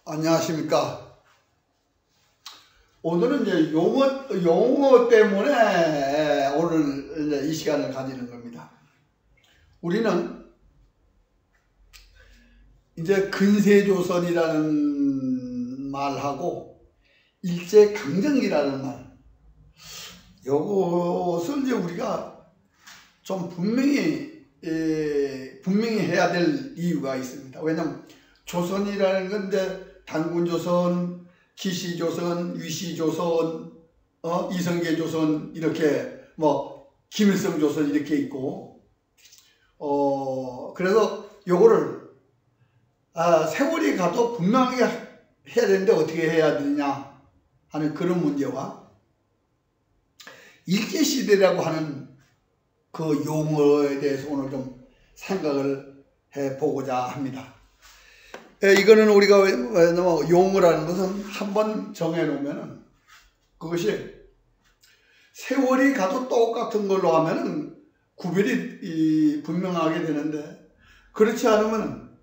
안녕하십니까. 오늘은 이제 용어 때문에 오늘 이제 이 시간을 가지는 겁니다. 우리는 이제 근세조선이라는 말하고 일제강점기라는 말, 요것을 이제 우리가 좀 분명히 해야 될 이유가 있습니다. 왜냐하면 조선이라는 건 이제 단군조선, 기시조선, 위시조선, 이성계조선, 이렇게 김일성조선 이렇게 있고, 그래서 요거를 세월이 가도 분명하게 해야 되는데 어떻게 해야 되느냐 하는 그런 문제와 일제시대라고 하는 그 용어에 대해서 오늘 좀 생각을 해보고자 합니다. 이거는 우리가 용어라는 것은 한번 정해놓으면은 그것이 세월이 가도 똑같은 걸로 하면은 구별이 분명하게 되는데, 그렇지 않으면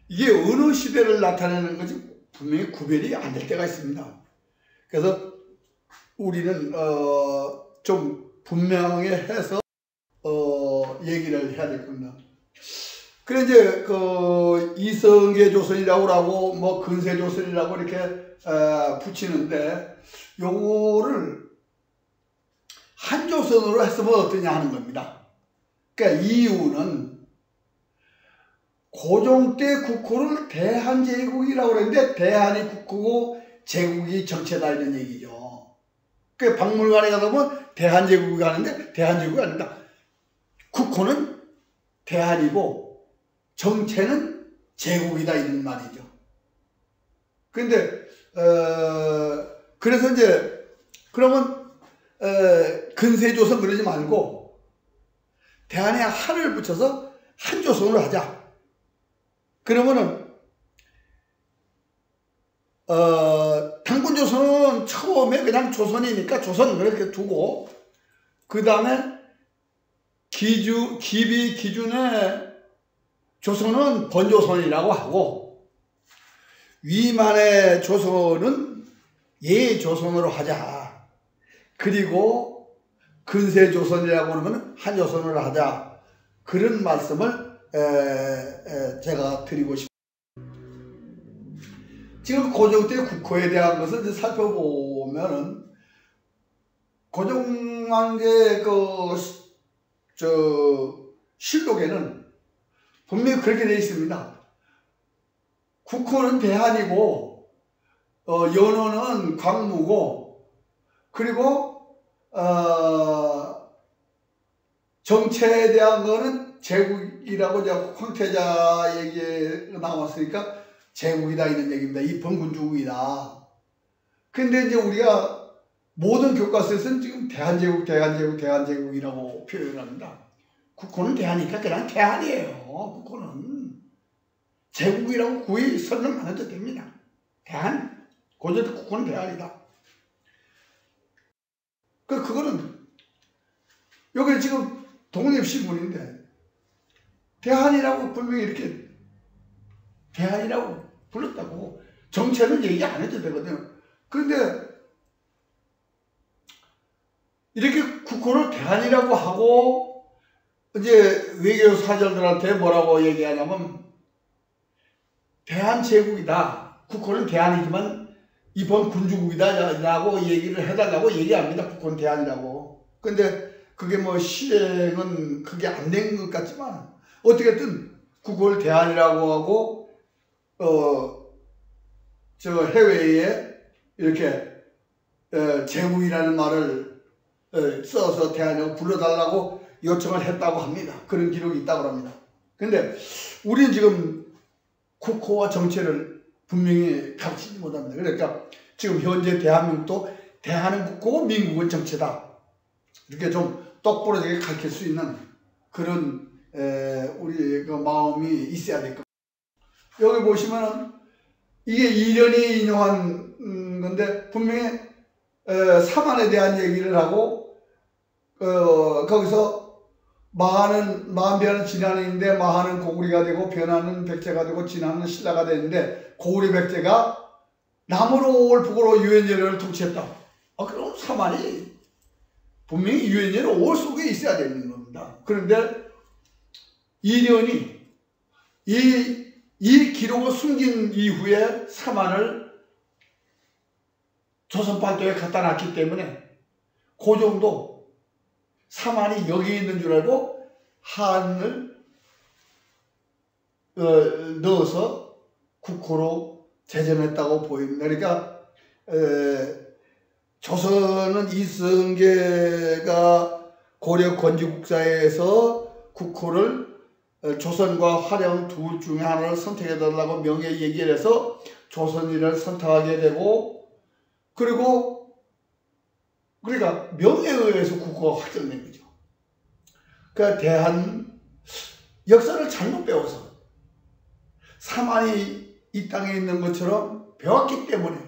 이게 어느 시대를 나타내는 것이 분명히 구별이 안 될 때가 있습니다. 그래서 우리는 좀 분명하게 해서 얘기를 해야 될 겁니다. 그래 이제 그 이성계조선이라고 하고 근세조선이라고 이렇게 붙이는데, 요거를 한조선으로 했으면 어떠냐 하는 겁니다. 그러니까 이유는 고종 때 국호를 대한제국이라고 그랬는데 대한이 국호고 제국이 정체다 이런 얘기죠. 그 박물관에 가다 보면 대한제국이 가는데 대한제국이 아닙니다. 국호는 대한이고 정체는 제국이다 이런 말이죠. 근데 그래서 이제 그러면 근세조선 그러지 말고 대한에 한을 붙여서 한조선으로 하자. 그러면은 단군조선은 처음에 그냥 조선이니까 조선 그렇게 두고, 그 다음에 기준에 조선은 번조선이라고 하고 위만의 조선은 예조선으로 하자. 그리고 근세조선이라고 하면 한조선으로 하자. 그런 말씀을 제가 드리고 싶습니다. 지금 고종 때 국호에 대한 것을 이제 살펴보면은 고종왕제 실록에는 분명히 그렇게 되어 있습니다. 국호는 대한이고 연호는 광무고, 그리고 정체에 대한 거는 제국이라고 이제 황태자 얘기가 나왔으니까 제국이다 이런 얘기입니다. 입헌군주국이다. 근데 이제 우리가 모든 교과서에서는 지금 대한제국이라고 표현을 합니다. 국호는 대하니까 그냥 대한이에요. 국호는 제국이라고 구이 설명 안 해도 됩니다. 대한, 고전 국호는 대한이다. 그거는 여기 지금 독립신문인데 대한이라고 분명히 이렇게 대한이라고 불렀다고 정체는 얘기 안 해도 되거든요. 그런데 이렇게 국호를 대한이라고 하고 이제 외교 사절들한테 뭐라고 얘기하냐면 대한제국이다. 국호는 대한이지만 이번 군주국이다 라고 얘기를 해달라고 얘기합니다. 국호는 대한이라고. 근데 그게 시행은 그게 안 된 것 같지만 어떻게든 국호를 대한이라고 하고 저 해외에 이렇게 제국이라는 말을 써서 대한이라고 불러달라고 요청을 했다고 합니다. 그런 기록이 있다고 합니다. 근데 우리는 지금 국호와 정체를 분명히 가르치지 못합니다. 그러니까 지금 현재 대한민국도 대한은 국호고 민국은 정체다. 이렇게 좀 똑부러지게 가르칠 수 있는 그런 우리 그 마음이 있어야 될 겁니다. 여기 보시면은 이게 이련이 인용한 건데 분명히 사만에 대한 얘기를 하고 거기서 마한은 진한인데 마한은 고구리가 되고 변하는 백제가 되고 진한은 신라가 되는데 고구리 백제가 남으로 올 북으로 유엔제를 통치했다. 그럼 사만이 분명히 유엔제는 올 속에 있어야 되는 겁니다. 그런데 이련이 이 기록을 숨긴 이후에 사만을 조선 팔도에 갖다 놨기 때문에 고종도 사만이 여기 있는 줄 알고 한을 넣어서 국호로 제정했다고 보입니다. 그러니까 조선은 이성계가 고려 건국사에서 국호를 조선과 화령 둘 중에 하나를 선택해달라고 명예 얘기를 해서 조선인을 선택하게 되고, 그러니까 명예에 의해서 국호가 확정된 거죠. 그러니까 대한 역사를 잘못 배워서 사만이 이 땅에 있는 것처럼 배웠기 때문에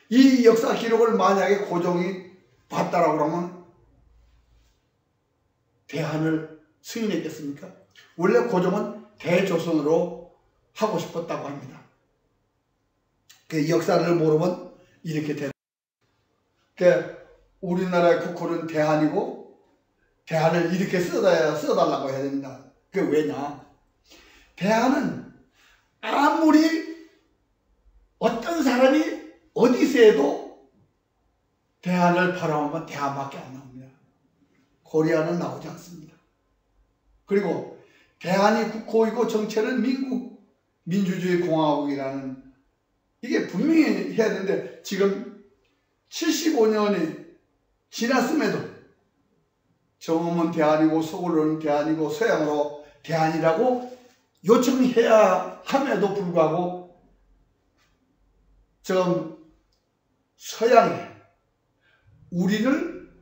이 역사 기록을 만약에 고종이 봤다라고 하면 대한을 승인했겠습니까? 원래 고종은 대조선으로 하고 싶었다고 합니다. 그 역사를 모르면 이렇게 되는. 그러니까 우리나라의 국호는 대한이고 대한을 이렇게 써달라고 해야 됩니다. 그게 왜냐? 대한은 아무리 어떤 사람이 어디서 해도 대한을 바라보면 대한밖에 안 나옵니다. 코리아는 나오지 않습니다. 그리고 대한이 국호이고 정체는 민주주의 공화국이라는, 이게 분명히 해야 되는데 지금 75년이 지났음에도 정음은 대한이고 서울은 대한이고 서양으로 대한이라고 요청해야 함에도 불구하고 지금 서양에 우리를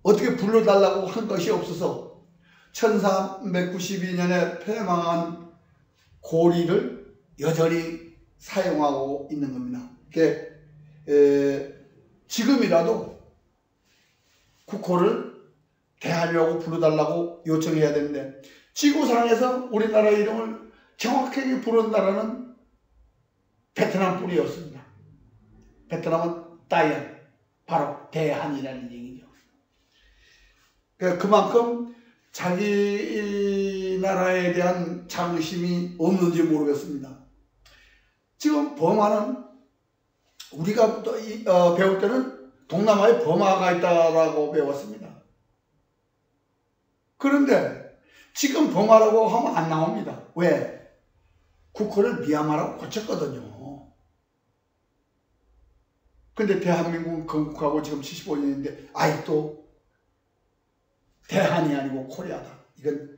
어떻게 불러달라고 한 것이 없어서 1392년에 폐망한 고리를 여전히 사용하고 있는 겁니다. 지금이라도 국호를 대한이라고 부르달라고 요청해야 되는데 지구상에서 우리나라 이름을 정확하게 부른 나라는 베트남 뿐이었습니다. 베트남은 다이안, 바로 대한이라는 얘기죠. 그만큼 자기 나라에 대한 자긍심이 없는지 모르겠습니다. 지금 버마는 우리가 배울 때는 동남아에 버마가 있다라고 배웠습니다. 그런데 지금 버마라고 하면 안 나옵니다. 왜? 국호를 미얀마라고 고쳤거든요. 근데 대한민국은 건국하고 지금 75년인데 아직도 대한이 아니고 코리아다. 이건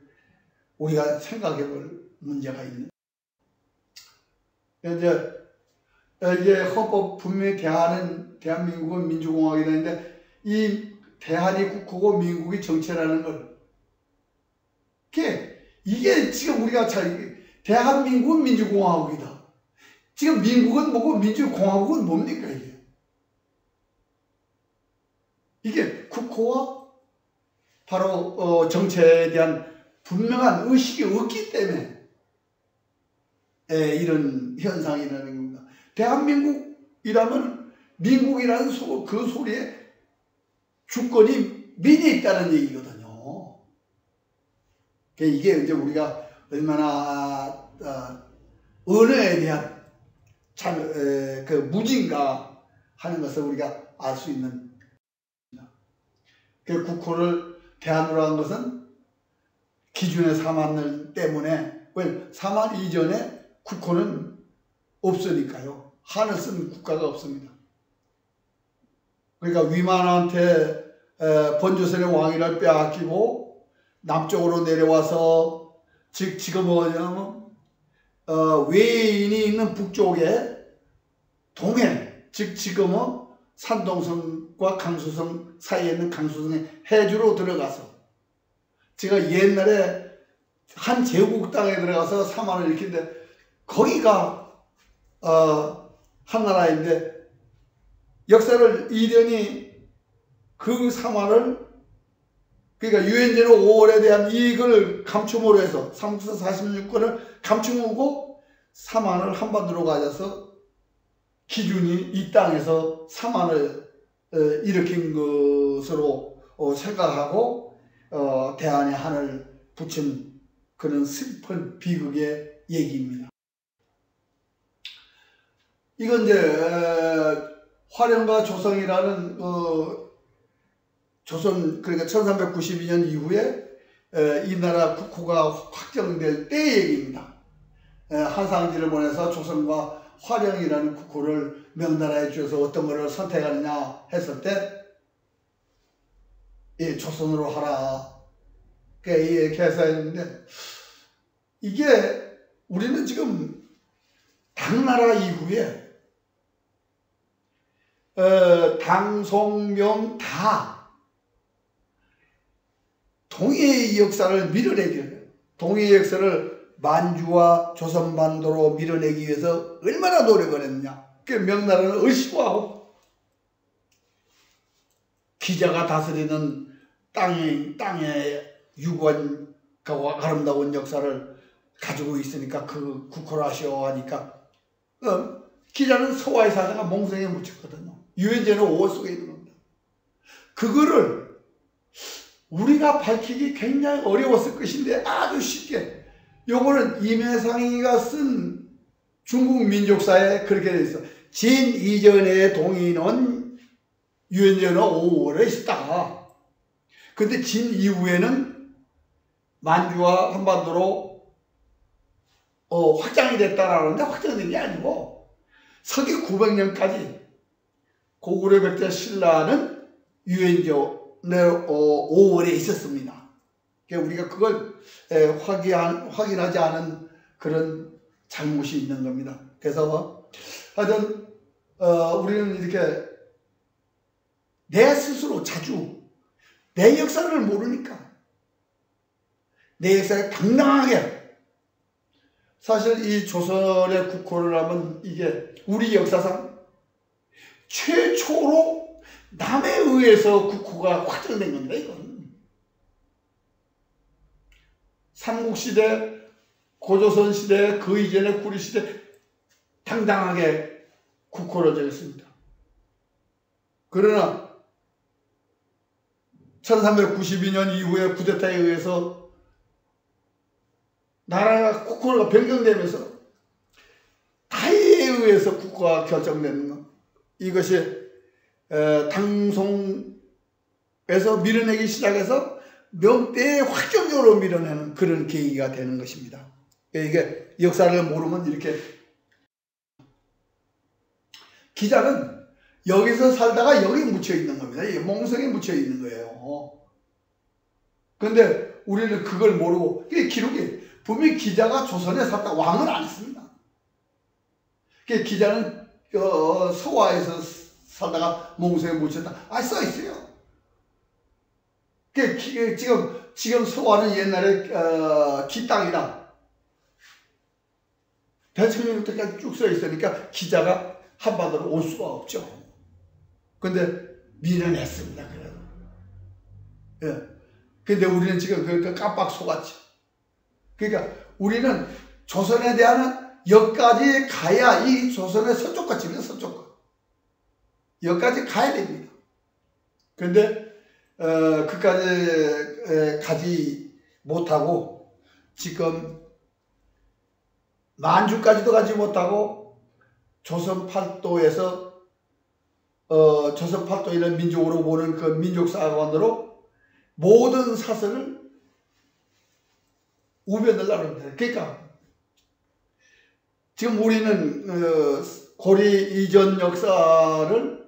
우리가 생각해 볼 문제가 있는. 이제 헌법 분명히 대한민국은 민주공화국이다 했는데 이 대한이 국호고 민국이 정체라는 걸, 이게 지금 우리가 대한민국은 민주공화국이다. 지금 민국은 뭐고 민주공화국은 뭡니까 이게 국호와 바로 정체에 대한 분명한 의식이 없기 때문에 이런 현상이 일어나는 겁니다. 대한민국이라면 민국이라는 그 소리에 주권이 민이 있다는 얘기거든요. 이게 이제 우리가 얼마나 언어에 대한 그 무진가 하는 것을 우리가 알 수 있는. 그 국호를 대한으로 한 것은 기준의 사만 때문에, 왜? 사만 이전에 국호는 없으니까요. 한을 쓴 국가가 없습니다. 그러니까 위만한테 번조선의 왕위를 빼앗기고 남쪽으로 내려와서 지금 뭐냐면 외인이 있는 북쪽에 동해, 즉 지금은 산동성과 강수성 사이에 있는 강수성의 해주로 들어가서 제가 옛날에 한 제국 땅에 들어가서 사만을 일으키는데 거기가 한나라인데 역사를 이련이 그 사만을, 그러니까 유엔제로 5월에 대한 이익을 감춤으로 해서 삼국사 46권을 감춤하고 사만을 한반도로 가져서 기준이 이 땅에서 사만을 일으킨 것으로 생각하고 대한의 한을 붙인 그런 슬픈 비극의 얘기입니다. 이건 이제 화령과 조성이라는 조선, 그러니까 1392년 이후에 이 나라 국호가 확정될 때 얘기입니다. 한상지를 보내서 조선과 화령이라는 국호를 명나라에 주어서 어떤 것을 선택하느냐 했을 때 조선으로 하라 이렇게 해서 했는데, 이게 우리는 지금 당나라 이후에 당송명 다 동해의 역사를 밀어내기, 동해의 역사를 만주와 조선반도로 밀어내기 위해서 얼마나 노력을 했느냐. 그 명나라는 의심하고 기자가 다스리는 땅의 유구하고 아름다운 역사를 가지고 있으니까 그 국호를 하시오 하니까 기자는 서와에 사다가 몽생에 묻혔거든요. 유엔제는 5월 속에 있는 겁니다. 그거를 우리가 밝히기 굉장히 어려웠을 것인데 아주 쉽게, 요거는 임해상이가 쓴 중국 민족사에 그렇게 돼 있어. 진 이전의 동인은 유엔제는 5월에 있었다. 근데 진 이후에는 만주와 한반도로 확장이 됐다라는데, 확장된 게 아니고 서기 900년까지 고구려 백제 신라는 유엔제 5월에 있었습니다. 우리가 그걸 확인하지 않은 그런 잘못이 있는 겁니다. 그래서 하여튼 우리는 이렇게 내 스스로 자주 내 역사를 모르니까 내 역사를 당당하게, 사실 이 조선의 국호를 하면 이게 우리 역사상 최초로 남에 의해서 국호가 확정된 겁니다. 이건 삼국시대, 고조선시대, 그 이전의 구리시대 당당하게 국호를 정했습니다. 그러나 1392년 이후에 쿠데타에 의해서 나라가 국호가 변경되면서 타이에 의해서 국호가 결정되는 것, 이것이 당송에서 밀어내기 시작해서 명대에 확정적으로 밀어내는 그런 계기가 되는 것입니다. 이게 역사를 모르면 이렇게, 기자는 여기서 살다가 여기 묻혀 있는 겁니다. 몽성에 묻혀 있는 거예요. 근데 우리는 그걸 모르고, 기록이 분명히 기자가 조선에 살다 왕은 안 했습니다. 기자는 서와에서 살다가 몽성에 묻혔다, 써 있어요. 지금 서와는 옛날에 기땅이다, 대청령 때까지 쭉 써 있으니까 기자가 한반도로 올 수가 없죠. 근데 밀어냈습니다. 그래도. 근데 우리는 지금 깜빡 속았죠. 그러니까 우리는 조선에 대한 여기까지 가야 이 조선의 서쪽같입니다. 서쪽과 여기까지 가야 됩니다. 근데 그까지 가지 못하고 지금 만주까지도 가지 못하고 조선 팔도에서 조선 팔도에는 민족으로 보는 그 민족사관으로 모든 사설을 우변을 나눕니다. 그러니까 지금 우리는 고리 이전 역사를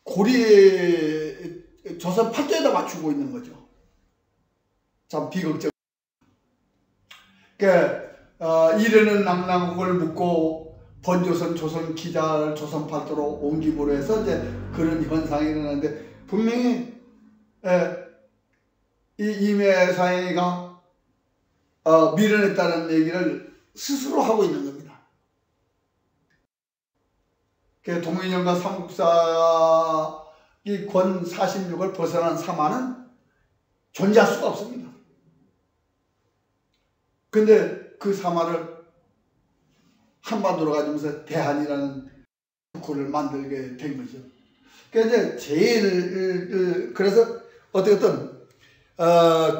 고리 조선 팔도에다 맞추고 있는 거죠. 참 비극적. 그러니까 이르는 남남국을 묻고 번조선 조선 기자를 조선 팔도로 옮김으로 해서 이제 그런 현상이 일어나는데, 분명히 이 임해사이가 밀어냈다는 얘기를 스스로 하고 있는 겁니다. 동인연과 삼국사의 권 46을 벗어난 사마는 존재할 수가 없습니다. 근데 그 사마를 한반도로 가지면서 대한이라는 국호를 만들게 된 거죠. 그러니까 이제 그래서 어떻게든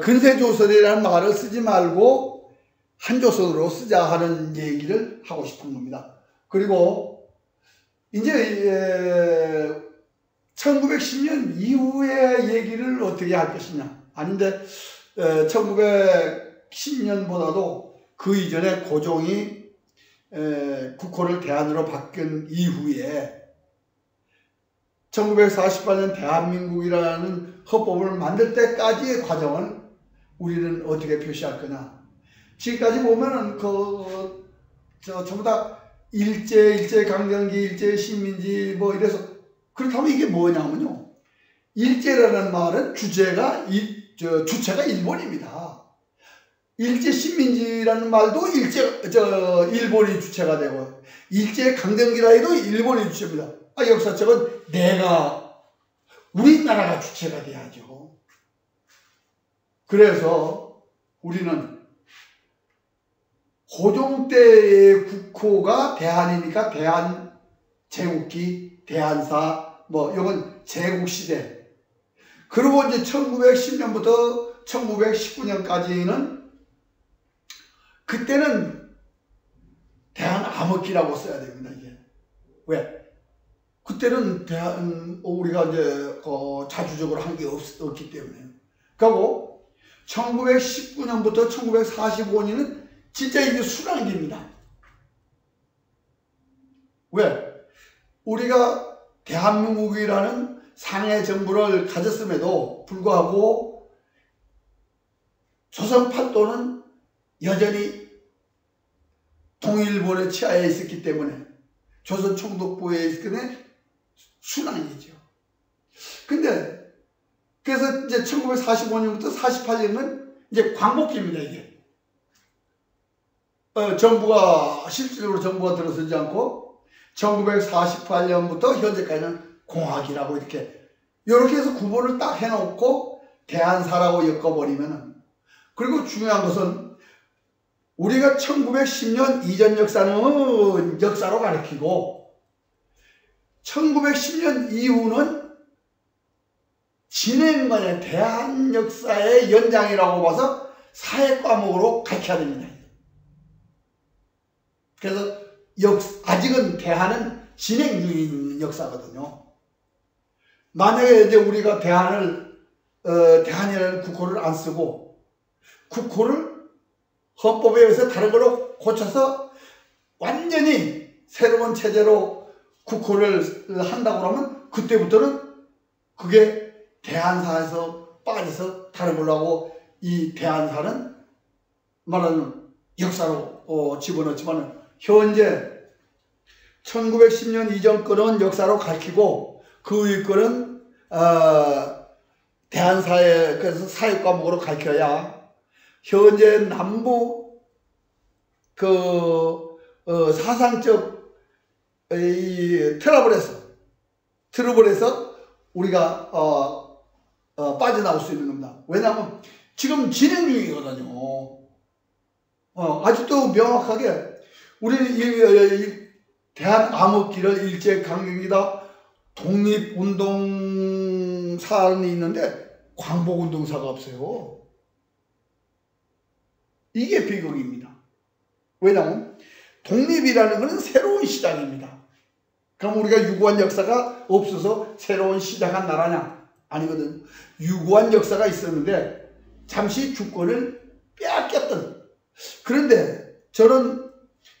근세조선이라는 말을 쓰지 말고 한조선으로 쓰자 하는 얘기를 하고 싶은 겁니다. 그리고 이제 1910년 이후의 얘기를 어떻게 할 것이냐. 아닌데 1910년보다도 그 이전에 고종이 국호를 대한으로 바뀐 이후에 1948년 대한민국이라는 헌법을 만들 때까지의 과정을 우리는 어떻게 표시할 거냐. 지금까지 보면은 전부 다 일제강점기, 일제시민지 뭐 이래서 그렇다면 이게 뭐냐면요. 일제라는 말은 주체가 일본입니다. 일제시민지라는 말도 일본이 주체가 되고 일제강점기라 해도 일본이 주체입니다. 역사책은 우리나라가 주체가 돼야죠. 그래서 우리는 고종 때의 국호가 대한이니까 대한제국기, 대한사, 뭐 이건 제국시대. 그리고 이제 1910년부터 1919년까지는 그때는 대한암흑기라고 써야 됩니다. 이게 왜? 그때는 우리가 이제 자주적으로 한 게 없기 때문에. 그리고 1919년부터 1945년은 진짜 이게 순환기입니다. 왜? 우리가 대한민국이라는 상해 정부를 가졌음에도 불구하고 조선 팔도는 여전히 동일본의 치하에 있었기 때문에 조선 총독부에 있기 때문에 순환이죠. 근데 그래서 이제 1945년부터 48년은 이제 광복기입니다. 이게 실질적으로 정부가 들어서지 않고 1948년부터 현재까지는 공화기라고 이렇게 해서 구분을 딱 해놓고 대한사라고 엮어버리면은. 그리고 중요한 것은 우리가 1910년 이전 역사는 역사로 가리키고 1910년 이후는 진행만의 대한 역사의 연장이라고 봐서 사회 과목으로 가르쳐야 됩니다. 그래서 아직은 대한은 진행 중인 역사거든요. 만약에 이제 우리가 대한이라는 국호를 안 쓰고 국호를 헌법에 의해서 다른 걸로 고쳐서 완전히 새로운 체제로 국호를 한다고 하면 그때부터는 그게 대한사에서 빠져서 다른 걸로 하고 이 대한사는 말하는 역사로 집어넣지만 현재 1910년 이전 거는 역사로 가르치고 그 위 거는 대한사회 그래서 사회과목으로 가르쳐야 현재 남부 사상적 이 트러블에서 우리가 빠져나올 수 있는 겁니다. 왜냐하면 지금 진행 중이거든요. 아직도 명확하게 우리 대한암흑기를 일제강점기다 독립운동사는 있는데 광복운동사가 없어요. 이게 비극입니다. 왜냐하면 독립이라는 것은 새로운 시작입니다. 그럼 우리가 유구한 역사가 없어서 새로운 시작한 나라냐? 아니거든. 유구한 역사가 있었는데 잠시 주권을 빼앗겼던. 그런데 저는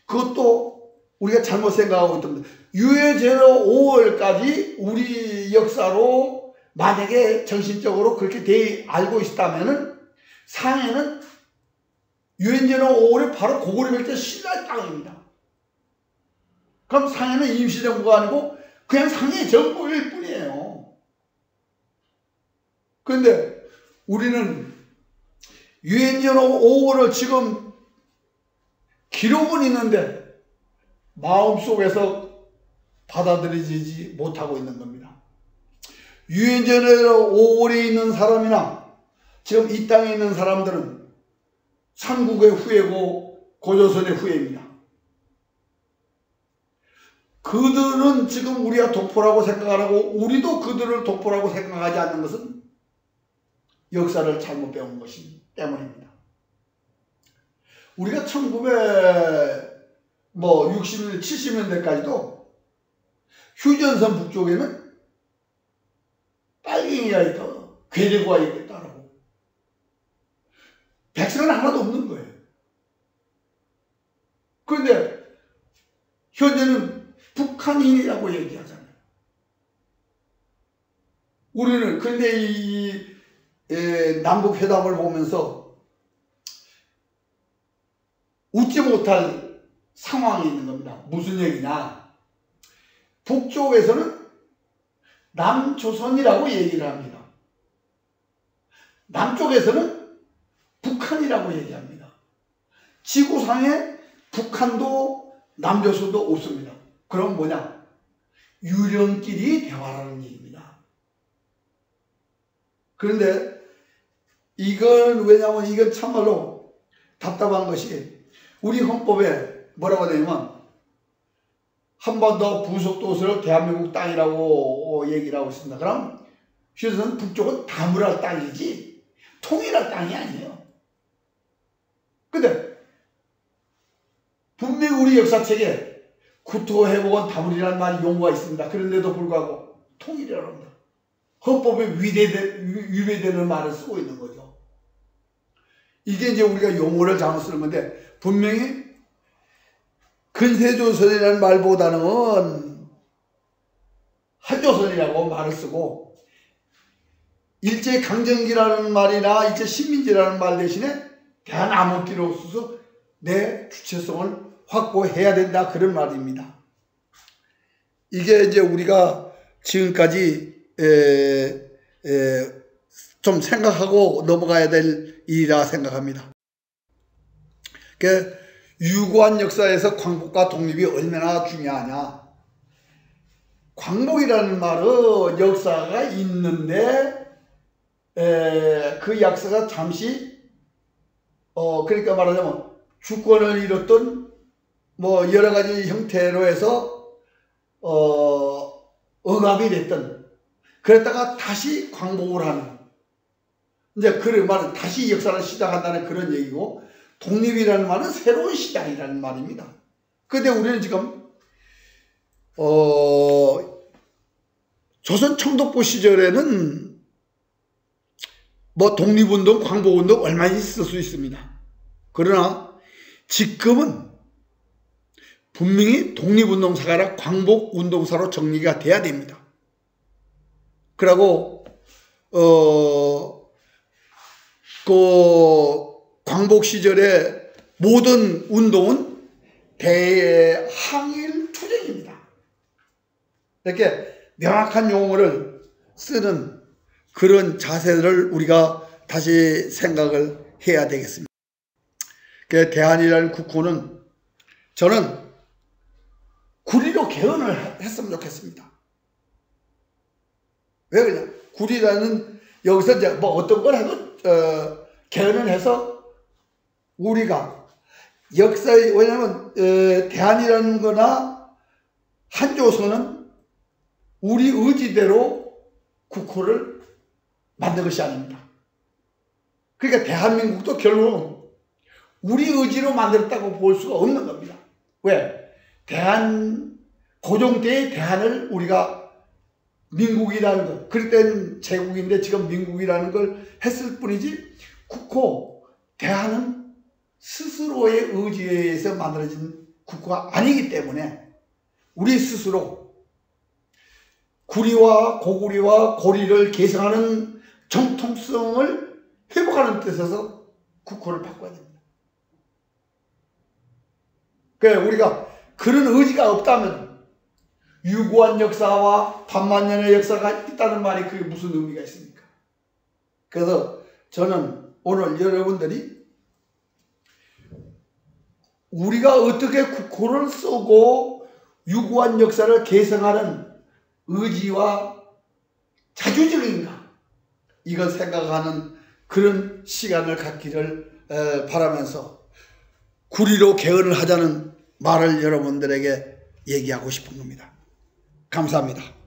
그것도 우리가 잘못 생각하고 있답니다. 유해제로 5월까지 우리 역사로 만약에 정신적으로 그렇게 알고 있다면은 상해는 유엔제로 5월에 바로 고구려 때 신라의 땅입니다. 그럼 상해는 임시정부가 아니고 그냥 상해 정부일 뿐이에요. 그런데 우리는 유엔제로 5월을 지금 기록은 있는데 마음속에서 받아들이지 못하고 있는 겁니다. 유엔제로 5월에 있는 사람이나 지금 이 땅에 있는 사람들은 삼국의 후예고 고조선의 후예입니다. 그들은 지금 우리가 독보라고 생각 안 하고 우리도 그들을 독보라고 생각하지 않는 것은 역사를 잘못 배운 것이 때문입니다. 우리가 1960년, 70년대까지도 휴전선 북쪽에는 빨갱이가 있다, 괴뢰가 있다라고. 백성은 하나도 없는 거예요. 그런데 현재는 북한인이라고 얘기하잖아요. 우리는 근데 이 남북 회담을 보면서 웃지 못할 상황이 있는 겁니다. 무슨 얘기냐? 북쪽에서는 남조선이라고 얘기를 합니다. 남쪽에서는 북한이라고 얘기합니다. 지구상에 북한도 남조선도 없습니다. 그럼 뭐냐? 유령끼리 대화라는 얘기입니다. 그런데 이건 왜냐하면 이건 참말로 답답한 것이 우리 헌법에 뭐라고 되냐면 한반도 부속도서를 대한민국 땅이라고 얘기를 하고 있습니다. 그럼 휴전선 북쪽은 다물할 땅이지 통일할 땅이 아니에요. 근데 분명히 우리 역사책에 구토회복은 다물이라는 말이 용어가 있습니다. 그런데도 불구하고 통일이라고 합니다. 헌법에 위배되는 말을 쓰고 있는 거죠. 이게 이제 우리가 용어를 잘못 쓰는 건데 분명히 근세조선이라는 말보다는 한조선이라고 말을 쓰고 일제강점기라는 말이나 일제식민지라는 말 대신에 대한암흑기로 써서 내 주체성을 확보해야 된다 그런 말입니다. 이게 이제 우리가 지금까지 좀 생각하고 넘어가야 될 일이라 생각합니다. 그 유구한 역사에서 광복과 독립이 얼마나 중요하냐. 광복이라는 말은 역사가 있는데 그 역사가 잠시 그러니까 말하자면 주권을 잃었던 뭐 여러 가지 형태로 해서 억압이 됐던 그랬다가 다시 광복을 하는 이제 그 말은 다시 역사를 시작한다는 그런 얘기고 독립이라는 말은 새로운 시작이라는 말입니다. 그런데 우리는 지금 조선 청독부 시절에는 뭐 독립운동, 광복운동 얼마나 있을 수 있습니다. 그러나 지금은 분명히 독립운동사가 아니라 광복운동사로 정리가 돼야 됩니다. 그리고 그 광복 시절에 모든 운동은 대항일 투쟁입니다. 이렇게 명확한 용어를 쓰는 그런 자세를 우리가 다시 생각을 해야 되겠습니다. 그 대한이라는 국호는 저는 구리로 개헌을 했으면 좋겠습니다. 왜 그러냐? 구리라는 여기서 이제 뭐 어떤 걸 해도 개헌을 해서 우리가 역사에 왜냐하면 대한이라는 거나 한조선은 우리 의지대로 국호를 만든 것이 아닙니다. 그러니까 대한민국도 결국은 우리 의지로 만들었다고 볼 수가 없는 겁니다. 왜? 고종 때의 대한을 우리가 민국이라는 것, 그럴 땐 제국인데 지금 민국이라는 걸 했을 뿐이지 국호, 대한은 스스로의 의지에 의해서 만들어진 국호가 아니기 때문에 우리 스스로 구리와 고구리와 고리를 계승하는 정통성을 회복하는 뜻에서 국호를 바꿔야 됩니다. 그러니까 우리가 그런 의지가 없다면 유구한 역사와 반만년의 역사가 있다는 말이 그게 무슨 의미가 있습니까? 그래서 저는 오늘 여러분들이 우리가 어떻게 국호를 쓰고 유구한 역사를 계승하는 의지와 자주적인가 이걸 생각하는 그런 시간을 갖기를 바라면서 구리로 개헌을 하자는 말을 여러분들에게 얘기하고 싶은 겁니다. 감사합니다.